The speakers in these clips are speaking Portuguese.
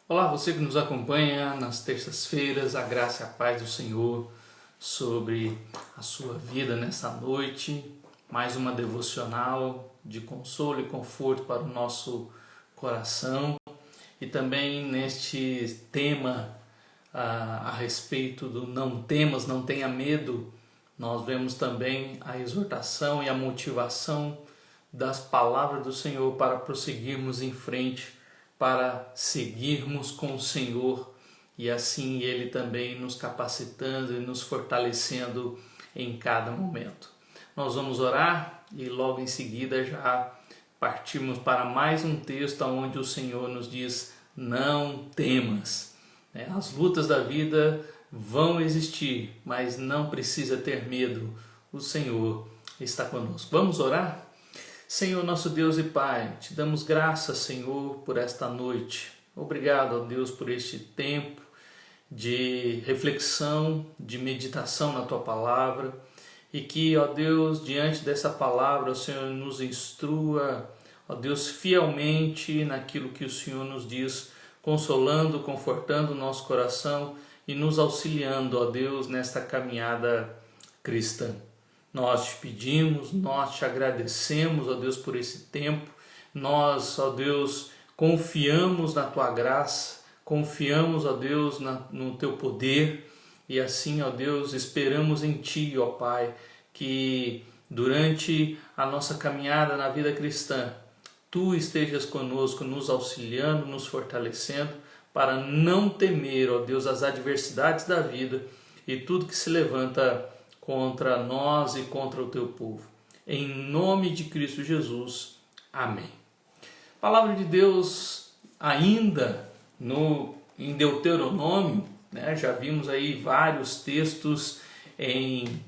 Olá, você que nos acompanha nas terças-feiras, a graça e a paz do Senhor sobre a sua vida nessa noite. Mais uma devocional de consolo e conforto para o nosso coração. E também neste tema a respeito do não temas, não tenha medo, nós vemos também a exortação e a motivação das palavras do Senhor para prosseguirmos em frente, para seguirmos com o Senhor e assim Ele também nos capacitando e nos fortalecendo em cada momento. Nós vamos orar e logo em seguida já partimos para mais um texto onde o Senhor nos diz: não temas. As lutas da vida vão existir, mas não precisa ter medo. O Senhor está conosco. Vamos orar? Senhor, nosso Deus e Pai, te damos graças, Senhor, por esta noite. Obrigado, ó Deus, por este tempo de reflexão, de meditação na Tua Palavra e que, ó Deus, diante dessa Palavra, o Senhor nos instrua, ó Deus, fielmente naquilo que o Senhor nos diz, consolando, confortando o nosso coração e nos auxiliando, ó Deus, nesta caminhada cristã. Nós te pedimos, nós te agradecemos, ó Deus, por esse tempo. Nós, ó Deus, confiamos na Tua graça, confiamos, ó Deus, no Teu poder. E assim, ó Deus, esperamos em Ti, ó Pai, que durante a nossa caminhada na vida cristã, Tu estejas conosco, nos auxiliando, nos fortalecendo, para não temer, ó Deus, as adversidades da vida e tudo que se levanta contra nós e contra o Teu povo. Em nome de Cristo Jesus. Amém. Palavra de Deus ainda em Deuteronômio, já vimos aí vários textos em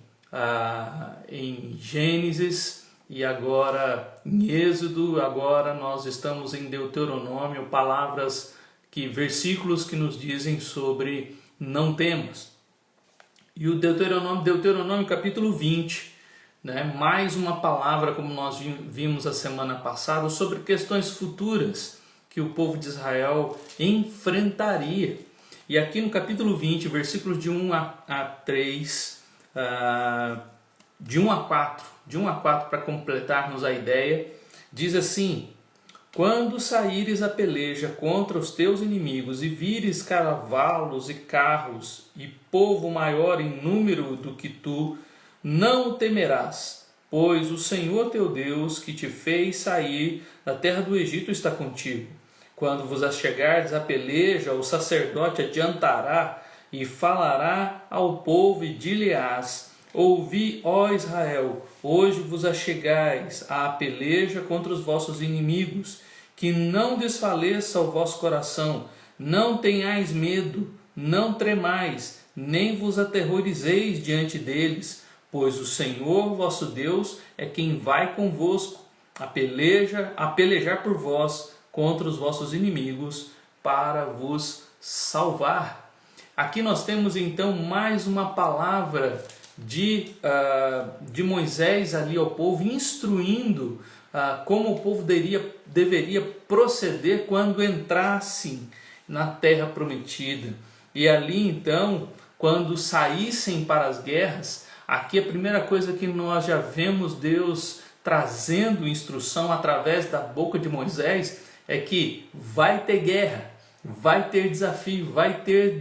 Gênesis e agora em Êxodo, agora nós estamos em Deuteronômio, versículos que nos dizem sobre não temas. E o Deuteronômio capítulo 20, mais uma palavra, como nós vimos a semana passada, sobre questões futuras que o povo de Israel enfrentaria. E aqui no capítulo 20, versículos de 1 a 3, de 1 a 4, para completarmos a ideia, diz assim: quando saíres a peleja contra os teus inimigos e vires cavalos e carros e povo maior em número do que tu, não o temerás, pois o Senhor teu Deus, que te fez sair da terra do Egito, está contigo. Quando vos achegardes à peleja, o sacerdote adiantará e falará ao povo e dir-lhe-ás: ouvi, ó Israel, hoje vos achegais à peleja contra os vossos inimigos, que não desfaleça o vosso coração, não tenhais medo, não tremais, nem vos aterrorizeis diante deles, pois o Senhor vosso Deus é quem vai convosco a pelejar por vós contra os vossos inimigos, para vos salvar. Aqui nós temos então mais uma palavra de Moisés ali ao povo, instruindo como o povo deveria proceder quando entrassem na terra prometida. E ali então, quando saíssem para as guerras, aqui a primeira coisa que nós já vemos Deus trazendo instrução através da boca de Moisés é que vai ter guerra, vai ter desafio, vai ter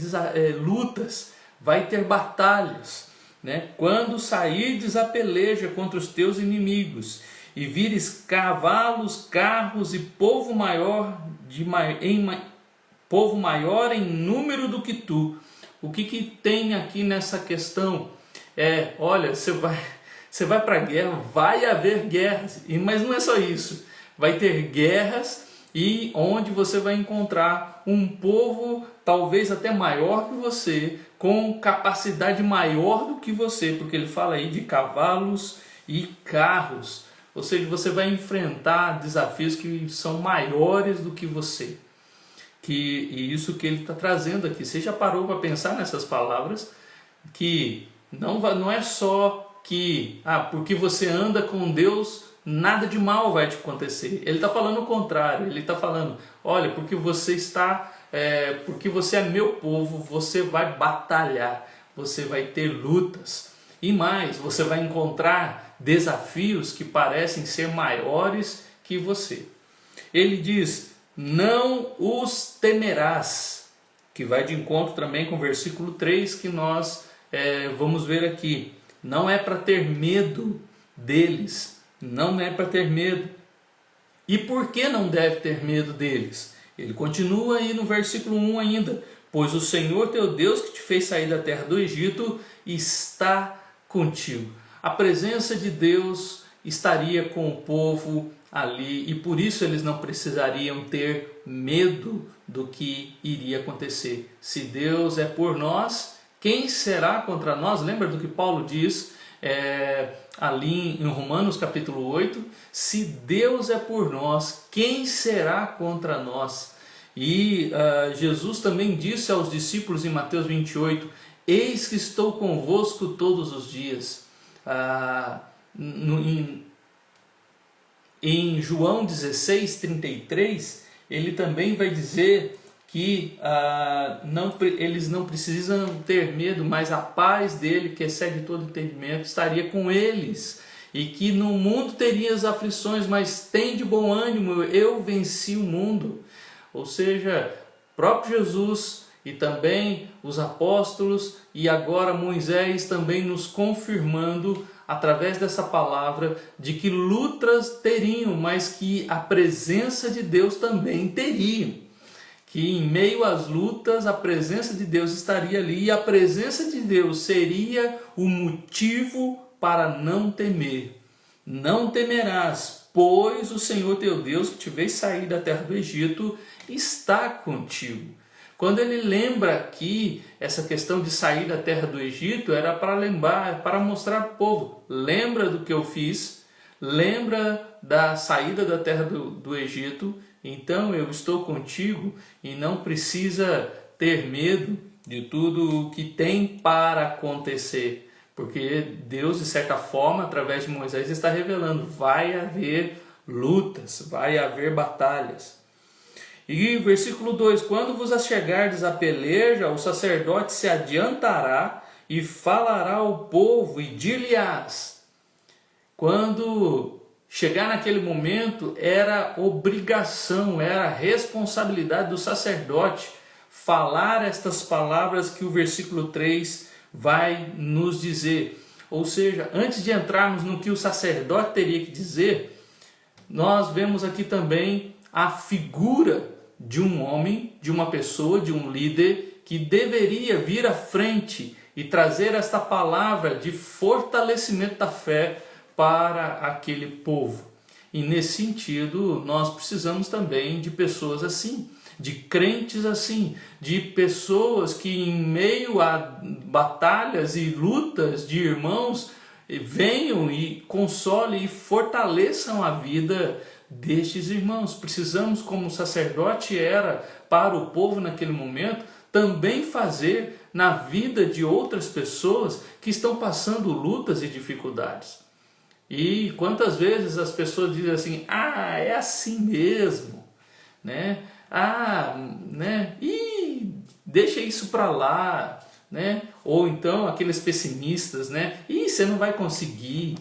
lutas, vai ter batalhas. Quando sairdes a peleja contra os teus inimigos e vires cavalos, carros e povo maior em número do que tu. O que tem aqui nessa questão? Olha, você vai para a guerra, vai haver guerras, mas não é só isso. Vai ter guerras e onde você vai encontrar um povo talvez até maior que você, com capacidade maior do que você, porque ele fala aí de cavalos e carros. Ou seja, você vai enfrentar desafios que são maiores do que você. E isso que ele está trazendo aqui. Você já parou para pensar nessas palavras? Que não é só que, porque você anda com Deus, nada de mal vai te acontecer. Ele está falando o contrário. Ele está falando, olha, porque você está porque você é meu povo, você vai batalhar, você vai ter lutas. E mais, você vai encontrar desafios que parecem ser maiores que você. Ele diz, não os temerás, que vai de encontro também com o versículo 3 que nós vamos ver aqui. Não é para ter medo deles, não é para ter medo. E por que não deve ter medo deles? Ele continua aí no versículo 1 ainda. Pois o Senhor teu Deus que te fez sair da terra do Egito está contigo. A presença de Deus estaria com o povo ali e por isso eles não precisariam ter medo do que iria acontecer. Se Deus é por nós, quem será contra nós? Lembra do que Paulo diz ali em Romanos capítulo 8? Se Deus é por nós, quem será contra nós? E Jesus também disse aos discípulos em Mateus 28, eis que estou convosco todos os dias. Em João 16, 33, ele também vai dizer que eles não precisam ter medo, mas a paz dele, que excede todo entendimento, estaria com eles. E que no mundo terias aflições, mas tem de bom ânimo, eu venci o mundo. Ou seja, próprio Jesus e também os apóstolos e agora Moisés também nos confirmando através dessa palavra de que lutas teriam, mas que a presença de Deus também teriam. Que em meio às lutas a presença de Deus estaria ali e a presença de Deus seria o motivo para não temer. Não temerás, pois o Senhor teu Deus que te fez sair da terra do Egito está contigo. Quando ele lembra aqui essa questão de sair da terra do Egito, era para lembrar, para mostrar ao povo, lembra do que eu fiz, lembra da saída da terra do Egito, então eu estou contigo e não precisa ter medo de tudo o que tem para acontecer, porque Deus, de certa forma, através de Moisés, está revelando, vai haver lutas, vai haver batalhas. E versículo 2, quando vos achegardes à peleja, o sacerdote se adiantará e falará ao povo e dir-lhe-ás. Quando chegar naquele momento, era obrigação, era responsabilidade do sacerdote falar estas palavras que o versículo 3 vai nos dizer. Ou seja, antes de entrarmos no que o sacerdote teria que dizer, nós vemos aqui também a figura de um homem, de uma pessoa, de um líder que deveria vir à frente e trazer esta palavra de fortalecimento da fé para aquele povo. E nesse sentido, nós precisamos também de pessoas assim, de crentes assim, de pessoas que em meio a batalhas e lutas de irmãos venham e consolem e fortaleçam a vida destes irmãos. Precisamos, como o sacerdote era para o povo naquele momento, também fazer na vida de outras pessoas que estão passando lutas e dificuldades. E quantas vezes as pessoas dizem assim, é assim mesmo, né? Deixa isso para lá, né? Ou então aqueles pessimistas, né? Você não vai conseguir.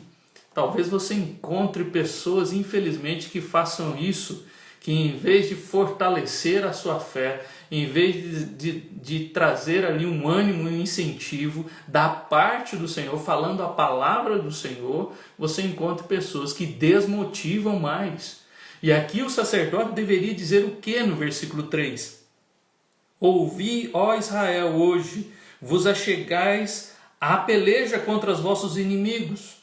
Talvez você encontre pessoas, infelizmente, que façam isso, que em vez de fortalecer a sua fé, em vez de trazer ali um ânimo e um incentivo da parte do Senhor, falando a palavra do Senhor, você encontra pessoas que desmotivam mais. E aqui o sacerdote deveria dizer o que no versículo 3? Ouvi, ó Israel, hoje vos achegais à peleja contra os vossos inimigos.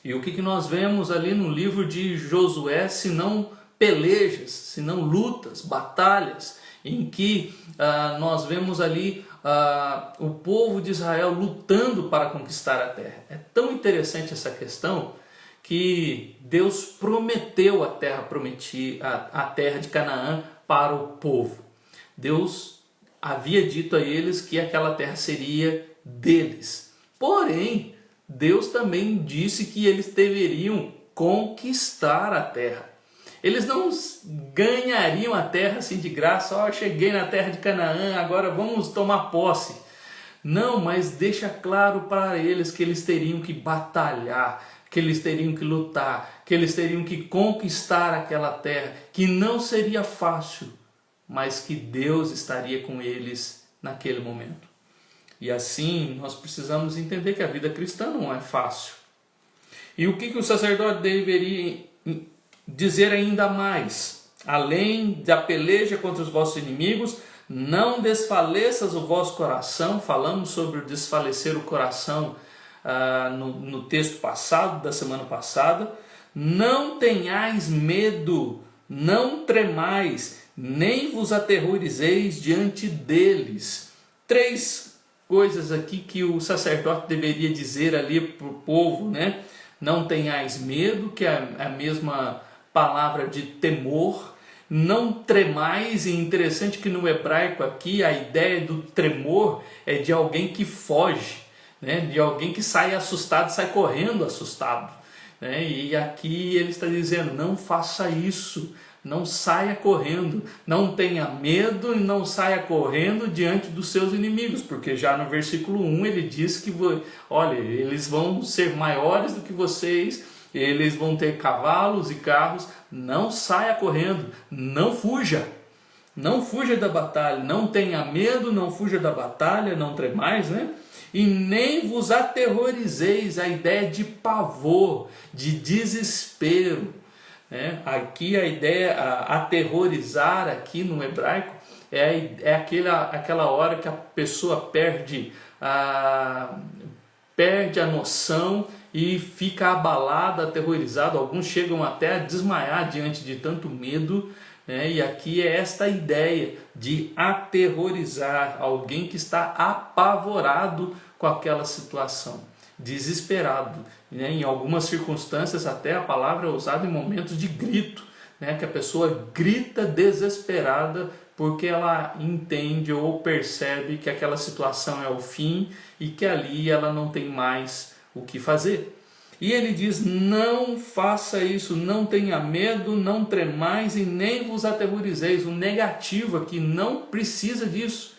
E o que nós vemos ali no livro de Josué, senão pelejas, senão lutas, batalhas, em que nós vemos ali o povo de Israel lutando para conquistar a terra. É tão interessante essa questão que Deus prometeu a terra prometida, a terra de Canaã para o povo. Deus havia dito a eles que aquela terra seria deles. Porém, Deus também disse que eles deveriam conquistar a terra. Eles não ganhariam a terra assim de graça. Ó, cheguei na terra de Canaã, agora vamos tomar posse. Não, mas deixa claro para eles que eles teriam que batalhar, que eles teriam que lutar, que eles teriam que conquistar aquela terra, que não seria fácil, mas que Deus estaria com eles naquele momento. E assim nós precisamos entender que a vida cristã não é fácil. E o que o sacerdote deveria dizer ainda mais? Além da peleja contra os vossos inimigos, não desfaleças o vosso coração. Falamos sobre o desfalecer o coração no texto passado, da semana passada. Não tenhais medo, não tremais, nem vos aterrorizeis diante deles. 3 coisas aqui que o sacerdote deveria dizer ali para o povo, né? Não tenhais medo, que é a mesma palavra de temor. Não tremais, e interessante que no hebraico aqui a ideia do tremor é de alguém que foge, né? De alguém que sai assustado, sai correndo assustado, né? E aqui ele está dizendo, não faça isso, não saia correndo, não tenha medo e não saia correndo diante dos seus inimigos, porque já no versículo 1 ele diz que, olha, eles vão ser maiores do que vocês, eles vão ter cavalos e carros. Não saia correndo, não fuja da batalha, não tenha medo, não fuja da batalha, não tremais, né? E nem vos aterrorizeis, a ideia de pavor, de desespero, né? Aqui a ideia, aterrorizar aqui no hebraico, é aquela hora que a pessoa perde a noção e fica abalado, aterrorizado. Alguns chegam até a desmaiar diante de tanto medo, né? E aqui é esta ideia de aterrorizar alguém que está apavorado com aquela situação, desesperado, né? Em algumas circunstâncias até a palavra é usada em momentos de grito, né? Que a pessoa grita desesperada porque ela entende ou percebe que aquela situação é o fim e que ali ela não tem mais o que fazer. E ele diz, não faça isso, não tenha medo, não tremais e nem vos aterrorizeis. O negativo aqui, não precisa disso,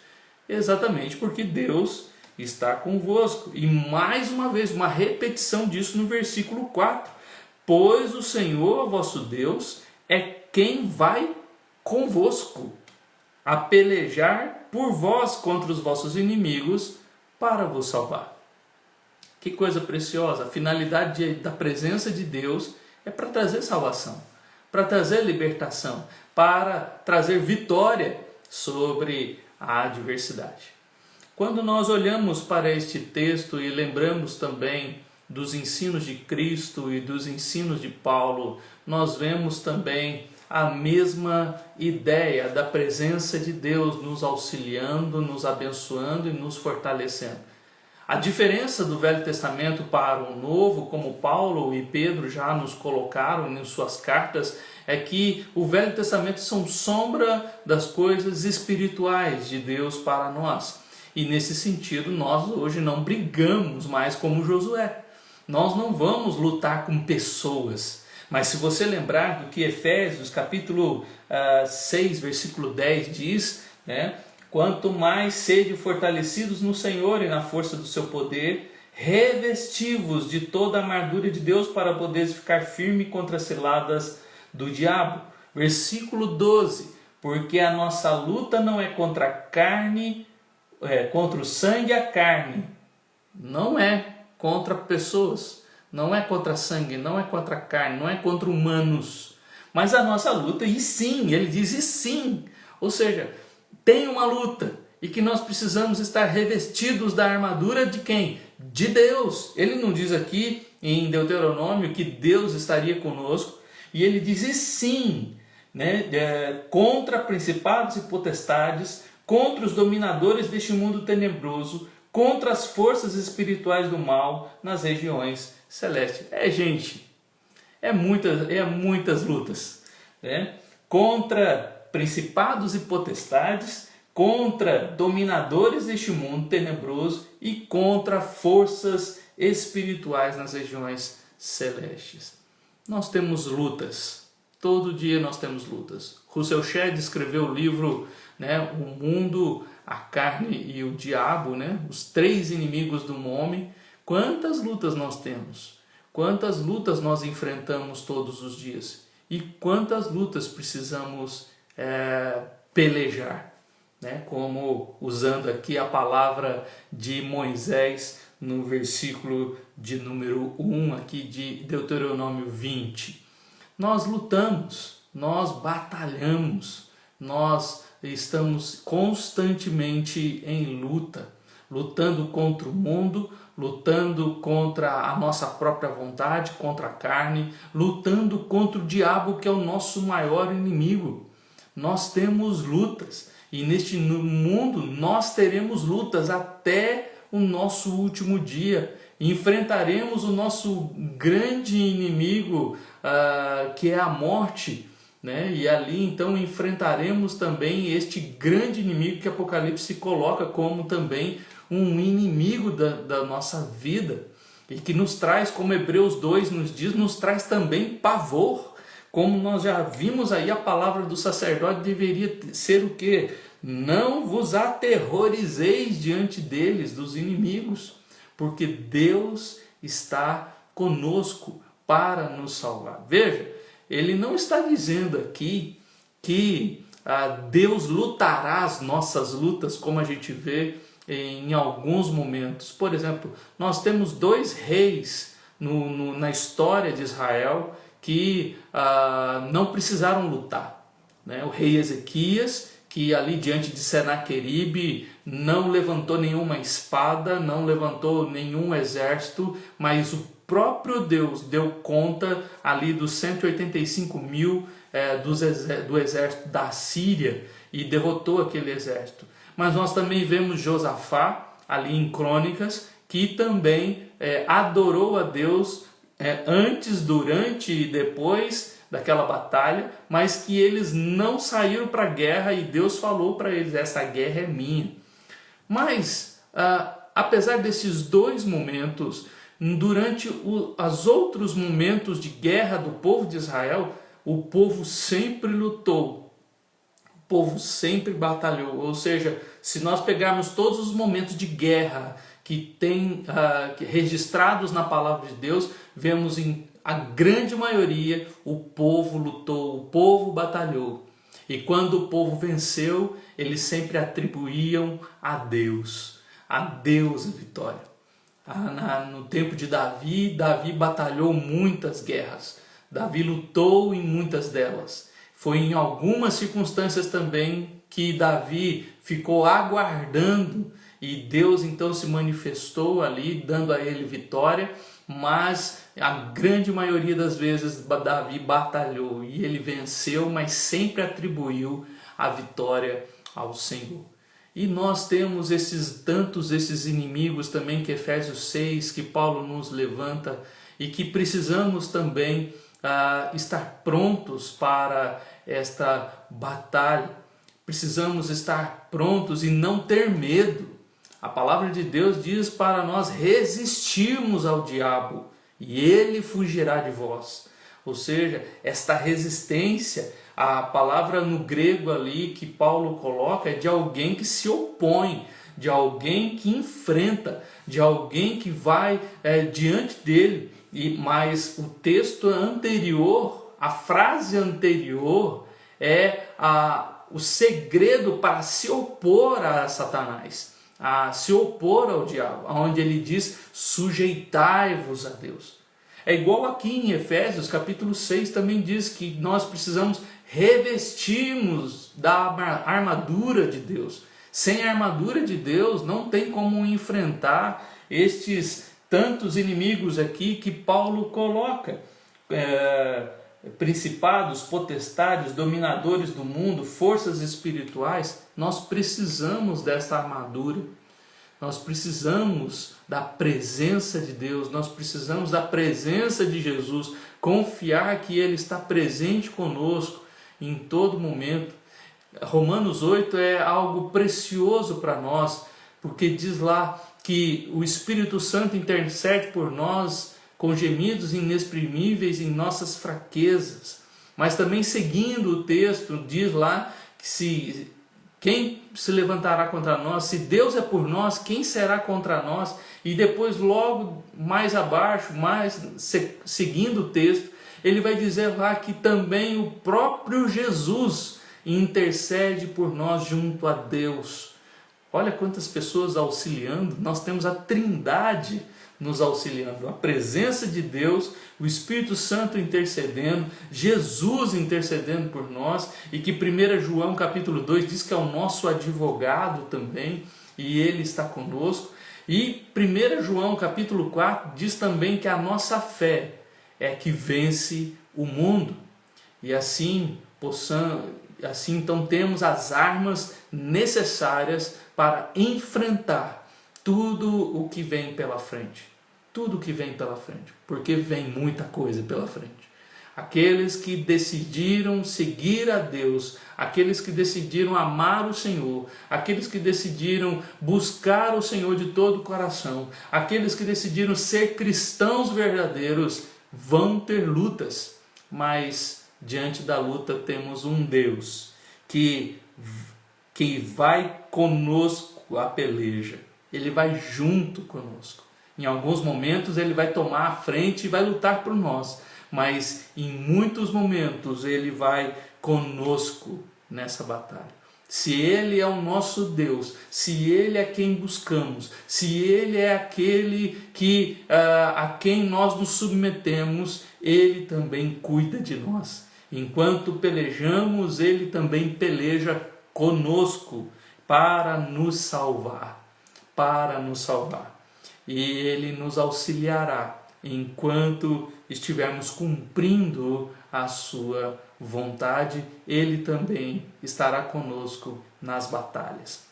exatamente porque Deus está convosco. E mais uma vez, uma repetição disso no versículo 4. Pois o Senhor, vosso Deus, é quem vai convosco a pelejar por vós contra os vossos inimigos para vos salvar. Que coisa preciosa! A finalidade da presença de Deus é para trazer salvação, para trazer libertação, para trazer vitória sobre a adversidade. Quando nós olhamos para este texto e lembramos também dos ensinos de Cristo e dos ensinos de Paulo, nós vemos também a mesma ideia da presença de Deus nos auxiliando, nos abençoando e nos fortalecendo. A diferença do Velho Testamento para o Novo, como Paulo e Pedro já nos colocaram em suas cartas, é que o Velho Testamento são sombra das coisas espirituais de Deus para nós. E nesse sentido, nós hoje não brigamos mais como Josué. Nós não vamos lutar com pessoas. Mas se você lembrar do que Efésios capítulo 6, versículo 10 diz, né? Quanto mais sede fortalecidos no Senhor e na força do seu poder, revestivos de toda a armadura de Deus para poderes ficar firme contra as ciladas do diabo. Versículo 12, porque a nossa luta não é contra a carne, contra o sangue e a carne, não é contra pessoas, não é contra sangue, não é contra a carne, não é contra humanos, mas a nossa luta, e sim, ele diz e sim, ou seja, tem uma luta e que nós precisamos estar revestidos da armadura de quem? De Deus. Ele não diz aqui em Deuteronômio que Deus estaria conosco, e ele diz e sim, né, contra principados e potestades, contra os dominadores deste mundo tenebroso, contra as forças espirituais do mal nas regiões celestes. Gente, é muitas lutas, né? Contra principados e potestades, contra dominadores deste mundo tenebroso e contra forças espirituais nas regiões celestes. Nós temos lutas Todo dia nós temos lutas. Russell Shedd escreveu o livro, né, O Mundo, a Carne e o Diabo, né, os 3 inimigos do homem. Quantas lutas nós temos? Quantas lutas nós enfrentamos todos os dias? E quantas lutas precisamos pelejar? Né? Como usando aqui a palavra de Moisés no versículo de número 1 aqui de Deuteronômio 20. Nós lutamos, nós batalhamos, nós estamos constantemente em luta, lutando contra o mundo, lutando contra a nossa própria vontade, contra a carne, lutando contra o diabo, que é o nosso maior inimigo. Nós temos lutas e neste mundo nós teremos lutas até o nosso último dia. Enfrentaremos o nosso grande inimigo, que é a morte, né? E ali então enfrentaremos também este grande inimigo que Apocalipse coloca como também um inimigo da nossa vida, e que nos traz, como Hebreus 2 nos diz, nos traz também pavor. Como nós já vimos aí, a palavra do sacerdote deveria ser o quê? Não vos aterrorizeis diante deles, dos inimigos, porque Deus está conosco para nos salvar. Veja, ele não está dizendo aqui que Deus lutará as nossas lutas, como a gente vê em alguns momentos. Por exemplo, nós temos 2 reis na história de Israel que não precisaram lutar, né? O rei Ezequias, que ali diante de Senaqueribe não levantou nenhuma espada, não levantou nenhum exército, mas o próprio Deus deu conta ali dos 185 mil do exército da Síria e derrotou aquele exército. Mas nós também vemos Josafá, ali em Crônicas, que também adorou a Deus antes, durante e depois daquela batalha, mas que eles não saíram para a guerra e Deus falou para eles: essa guerra é minha. Mas, apesar desses 2 momentos, durante os outros momentos de guerra do povo de Israel, o povo sempre lutou, o povo sempre batalhou. Ou seja, se nós pegarmos todos os momentos de guerra que tem registrados na palavra de Deus, vemos em a grande maioria o povo lutou, o povo batalhou. E quando o povo venceu, eles sempre atribuíam a Deus a vitória. No tempo de Davi, Davi batalhou muitas guerras. Davi lutou em muitas delas. Foi em algumas circunstâncias também que Davi ficou aguardando e Deus então se manifestou ali, dando a ele vitória. Mas a grande maioria das vezes Davi batalhou e ele venceu, mas sempre atribuiu a vitória ao Senhor. E nós temos esses inimigos também, que Efésios 6, que Paulo nos levanta, e que precisamos também estar prontos para esta batalha. Precisamos estar prontos e não ter medo. A palavra de Deus diz para nós resistirmos ao diabo e ele fugirá de vós. Ou seja, esta resistência, a palavra no grego ali que Paulo coloca é de alguém que se opõe, de alguém que enfrenta, de alguém que vai diante dele. Mas o texto anterior, a frase anterior é o segredo para se opor a Satanás, a se opor ao diabo, onde ele diz: sujeitai-vos a Deus. É igual aqui em Efésios capítulo 6 também diz que nós precisamos revestirmos da armadura de Deus. Sem a armadura de Deus não tem como enfrentar estes tantos inimigos aqui que Paulo coloca. Principados, potestades, dominadores do mundo, forças espirituais. Nós precisamos desta armadura, nós precisamos da presença de Deus, nós precisamos da presença de Jesus, confiar que Ele está presente conosco em todo momento. Romanos 8 é algo precioso para nós, porque diz lá que o Espírito Santo intercede por nós com gemidos inexprimíveis em nossas fraquezas. Mas também seguindo o texto, diz lá que quem se levantará contra nós? Se Deus é por nós, quem será contra nós? E depois, logo mais abaixo, seguindo o texto, ele vai dizer lá que também o próprio Jesus intercede por nós junto a Deus. Olha quantas pessoas auxiliando. Nós temos a Trindade nos auxiliando, a presença de Deus, o Espírito Santo intercedendo, Jesus intercedendo por nós, e que 1 João capítulo 2 diz que é o nosso advogado também, e ele está conosco. E 1 João capítulo 4 diz também que a nossa fé é que vence o mundo, e assim então temos as armas necessárias para enfrentar tudo o que vem pela frente. Tudo o que vem pela frente, porque vem muita coisa pela frente. Aqueles que decidiram seguir a Deus, aqueles que decidiram amar o Senhor, aqueles que decidiram buscar o Senhor de todo o coração, aqueles que decidiram ser cristãos verdadeiros, vão ter lutas, mas diante da luta temos um Deus que vai conosco a peleja, Ele vai junto conosco. Em alguns momentos Ele vai tomar a frente e vai lutar por nós, mas em muitos momentos Ele vai conosco nessa batalha. Se Ele é o nosso Deus, se Ele é quem buscamos, se Ele é aquele a quem nós nos submetemos, Ele também cuida de nós. Enquanto pelejamos, Ele também peleja conosco para nos salvar, E Ele nos auxiliará enquanto estivermos cumprindo a sua vontade. Ele também estará conosco nas batalhas.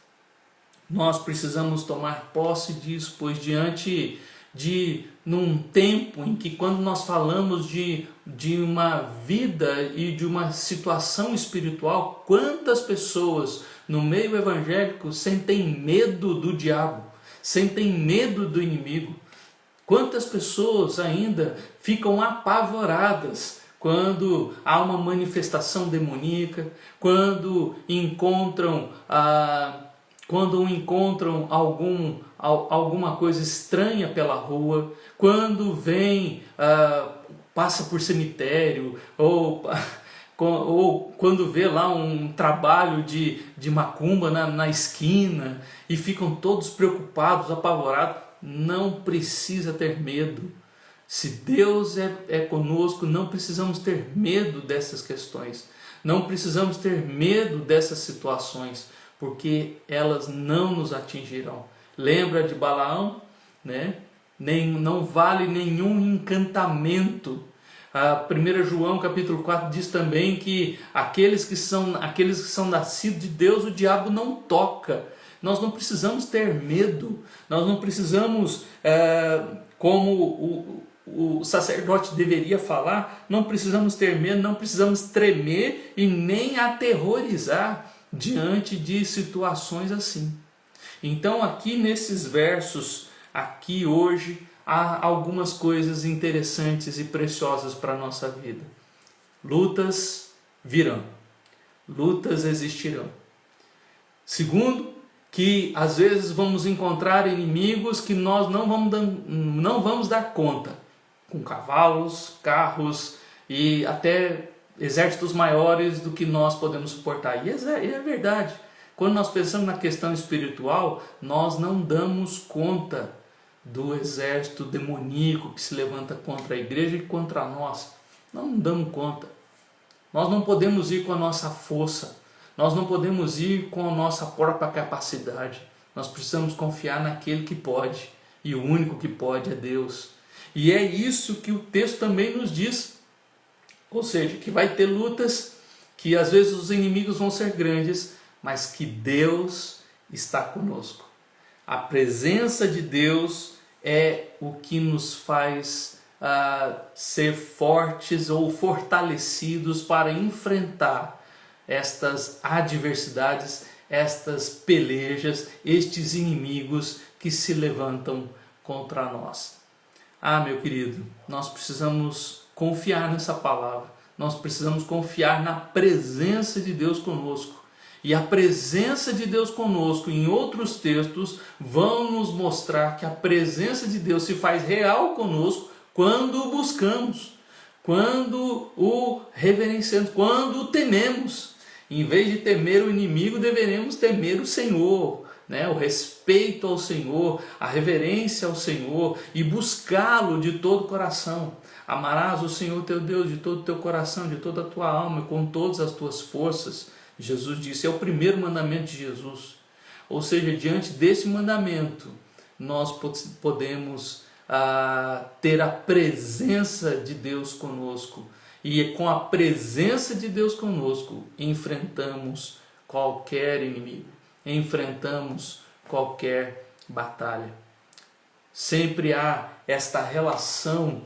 Nós precisamos tomar posse disso, pois diante de num tempo em que, quando nós falamos de uma vida e de uma situação espiritual, quantas pessoas no meio evangélico sentem medo do diabo, sentem medo do inimigo. Quantas pessoas ainda ficam apavoradas quando há uma manifestação demoníaca, quando encontram alguma coisa estranha pela rua, quando passa por cemitério, ou quando vê lá um trabalho de macumba na esquina, e ficam todos preocupados, apavorados. Não precisa ter medo. Se Deus é conosco, não precisamos ter medo dessas questões, não precisamos ter medo dessas situações, porque elas não nos atingirão. Lembra de Balaão, né? Não vale nenhum encantamento. 1 João capítulo 4 diz também que aqueles que são nascidos de Deus, o diabo não toca. Nós não precisamos ter medo, nós não precisamos, como o sacerdote deveria falar, não precisamos ter medo, não precisamos tremer e nem aterrorizar diante de situações assim. Então aqui nesses versos, aqui hoje, há algumas coisas interessantes e preciosas para a nossa vida. Lutas virão, lutas existirão. Segundo, que às vezes vamos encontrar inimigos que nós não vamos dar conta, com cavalos, carros e até exércitos maiores do que nós podemos suportar. E é verdade. Quando nós pensamos na questão espiritual, nós não damos conta do exército demoníaco que se levanta contra a igreja e contra nós. Não damos conta. Nós não podemos ir com a nossa força. Nós não podemos ir com a nossa própria capacidade. Nós precisamos confiar naquele que pode. E o único que pode é Deus. E é isso que o texto também nos diz. Ou seja, que vai ter lutas, que às vezes os inimigos vão ser grandes, mas que Deus está conosco. A presença de Deus é o que nos faz ser fortes ou fortalecidos para enfrentar estas adversidades, estas pelejas, estes inimigos que se levantam contra nós. Meu querido, nós precisamos confiar nessa palavra, nós precisamos confiar na presença de Deus conosco. E a presença de Deus conosco, em outros textos, vão nos mostrar que a presença de Deus se faz real conosco quando o buscamos, quando o reverenciamos, quando o tememos. Em vez de temer o inimigo, deveremos temer o Senhor, né? O respeito ao Senhor, a reverência ao Senhor e buscá-lo de todo o coração. Amarás o Senhor teu Deus de todo o teu coração, de toda a tua alma e com todas as tuas forças. Jesus disse, é o primeiro mandamento de Jesus. Ou seja, diante desse mandamento, nós podemos ter a presença de Deus conosco. E com a presença de Deus conosco, enfrentamos qualquer inimigo, enfrentamos qualquer batalha. Sempre há esta relação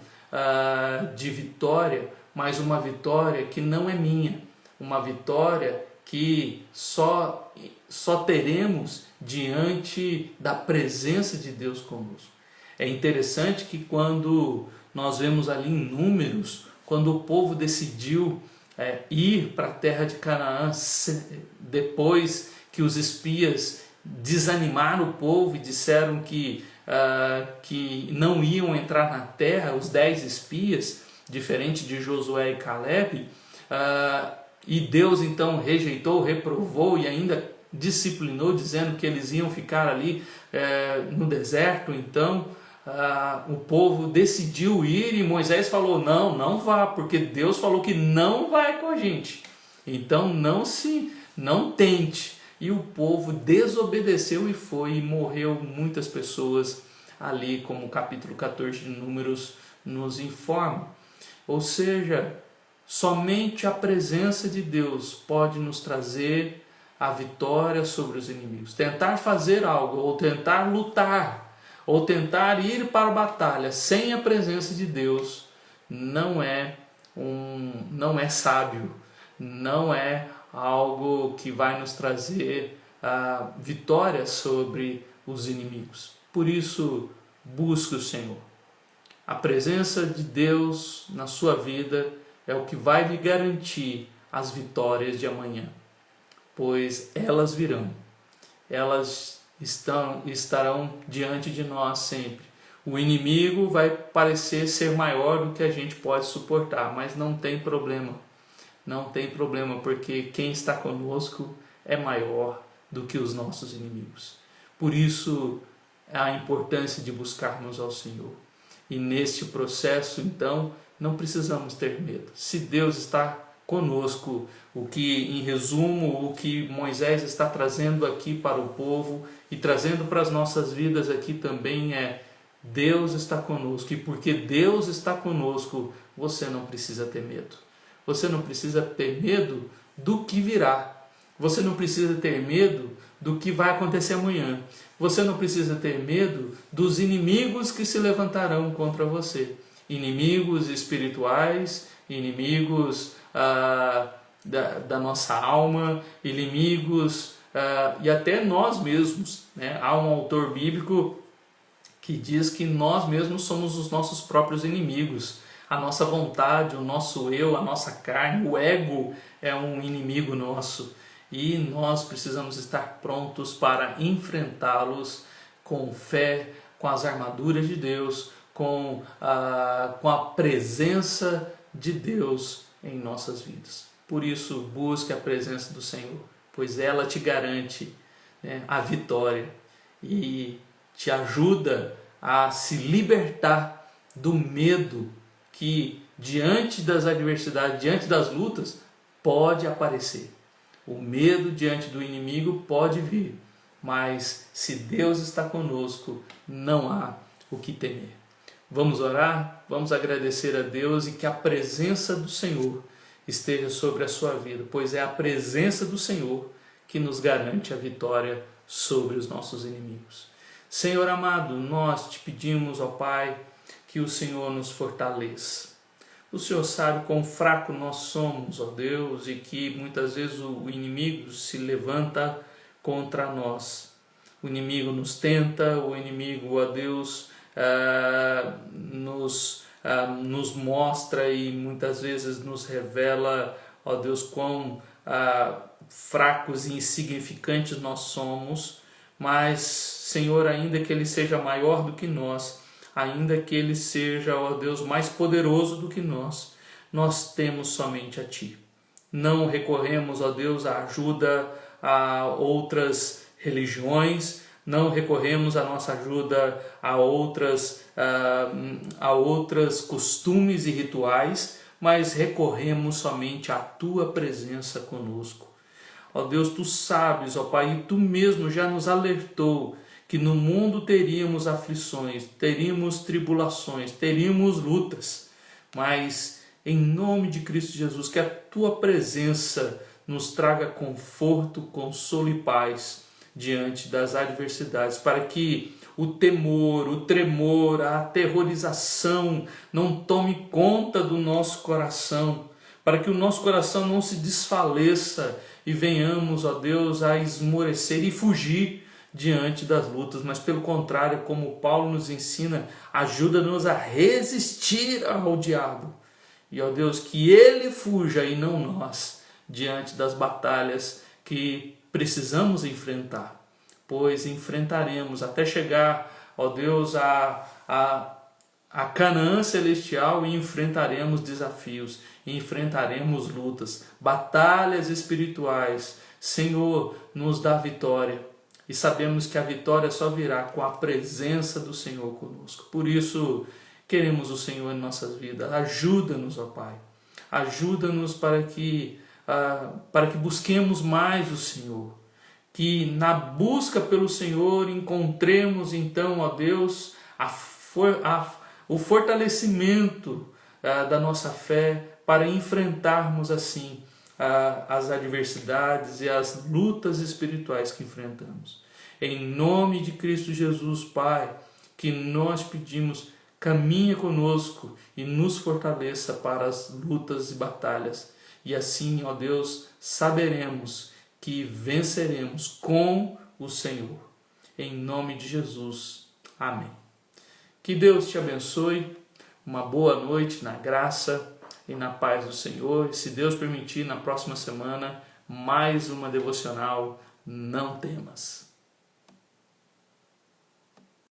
de vitória, mas uma vitória que não é minha, uma vitória que só teremos diante da presença de Deus conosco. É interessante que quando nós vemos ali em Números, quando o povo decidiu ir para a terra de Canaã, depois que os espias desanimaram o povo e disseram que não iam entrar na terra, os 10 espias, diferente de Josué e Caleb, e Deus então rejeitou, reprovou e ainda disciplinou, dizendo que eles iam ficar ali no deserto. Então o povo decidiu ir e Moisés falou, não vá, porque Deus falou que não vai com a gente, então não tente. E o povo desobedeceu e foi, e morreu muitas pessoas ali, como o capítulo 14 de Números nos informa. Ou seja, somente a presença de Deus pode nos trazer a vitória sobre os inimigos. Tentar fazer algo, ou tentar lutar, ou tentar ir para a batalha sem a presença de Deus não é sábio, não é algo que vai nos trazer a vitória sobre os inimigos. Por isso, busque o Senhor. A presença de Deus na sua vida é o que vai lhe garantir as vitórias de amanhã, pois elas virão, elas estarão diante de nós sempre. O inimigo vai parecer ser maior do que a gente pode suportar, mas não tem problema. Não tem problema, porque quem está conosco é maior do que os nossos inimigos. Por isso, a importância de buscarmos ao Senhor. E neste processo, então, não precisamos ter medo. Se Deus está conosco, o que, em resumo, o que Moisés está trazendo aqui para o povo e trazendo para as nossas vidas aqui também é: Deus está conosco, e porque Deus está conosco, você não precisa ter medo. Você não precisa ter medo do que virá. Você não precisa ter medo do que vai acontecer amanhã. Você não precisa ter medo dos inimigos que se levantarão contra você. Inimigos espirituais, inimigos da nossa alma, inimigos e até nós mesmos, né? Há um autor bíblico que diz que nós mesmos somos os nossos próprios inimigos. A nossa vontade, o nosso eu, a nossa carne, o ego é um inimigo nosso. E nós precisamos estar prontos para enfrentá-los com fé, com as armaduras de Deus, com a presença de Deus em nossas vidas. Por isso, busque a presença do Senhor, pois ela te garante, né, a vitória e te ajuda a se libertar do medo que diante das adversidades, diante das lutas, pode aparecer. O medo diante do inimigo pode vir, mas se Deus está conosco, não há o que temer. Vamos orar, vamos agradecer a Deus e que a presença do Senhor esteja sobre a sua vida, pois é a presença do Senhor que nos garante a vitória sobre os nossos inimigos. Senhor amado, nós te pedimos, ó Pai, que o Senhor nos fortaleça. O Senhor sabe quão fraco nós somos, ó Deus, e que muitas vezes o inimigo se levanta contra nós. O inimigo nos tenta, o inimigo, ó Deus, nos nos mostra e muitas vezes nos revela, ó Deus, quão fracos e insignificantes nós somos, mas, Senhor, ainda que Ele seja maior do que nós, ainda que Ele seja, ó Deus, mais poderoso do que nós temos somente a Ti. Não recorremos, ó Deus, à ajuda a outras religiões, não recorremos a nossa ajuda a outros costumes e rituais, mas recorremos somente à Tua presença conosco. Ó Deus, Tu sabes, ó Pai, e Tu mesmo já nos alertou que no mundo teríamos aflições, teríamos tribulações, teríamos lutas, mas em nome de Cristo Jesus, que a Tua presença nos traga conforto, consolo e paz diante das adversidades, para que o temor, o tremor, a aterrorização não tome conta do nosso coração, para que o nosso coração não se desfaleça e venhamos, ó Deus, a esmorecer e fugir diante das lutas, mas pelo contrário, como Paulo nos ensina, ajuda-nos a resistir ao diabo. E, ó Deus, que ele fuja e não nós, diante das batalhas que precisamos enfrentar, pois enfrentaremos até chegar, ó Deus, a Canaã celestial e enfrentaremos desafios, e enfrentaremos lutas, batalhas espirituais. Senhor, nos dá vitória, e sabemos que a vitória só virá com a presença do Senhor conosco. Por isso, queremos o Senhor em nossas vidas. Ajuda-nos, ó Pai. Ajuda-nos para que busquemos mais o Senhor. Que na busca pelo Senhor encontremos então, ó Deus, o fortalecimento da nossa fé para enfrentarmos assim as adversidades e as lutas espirituais que enfrentamos. Em nome de Cristo Jesus, Pai, que nós pedimos, caminha conosco e nos fortaleça para as lutas e batalhas. E assim, ó Deus, saberemos que venceremos com o Senhor. Em nome de Jesus. Amém. Que Deus te abençoe. Uma boa noite na graça e na paz do Senhor. E se Deus permitir, na próxima semana, mais uma devocional. Não temas.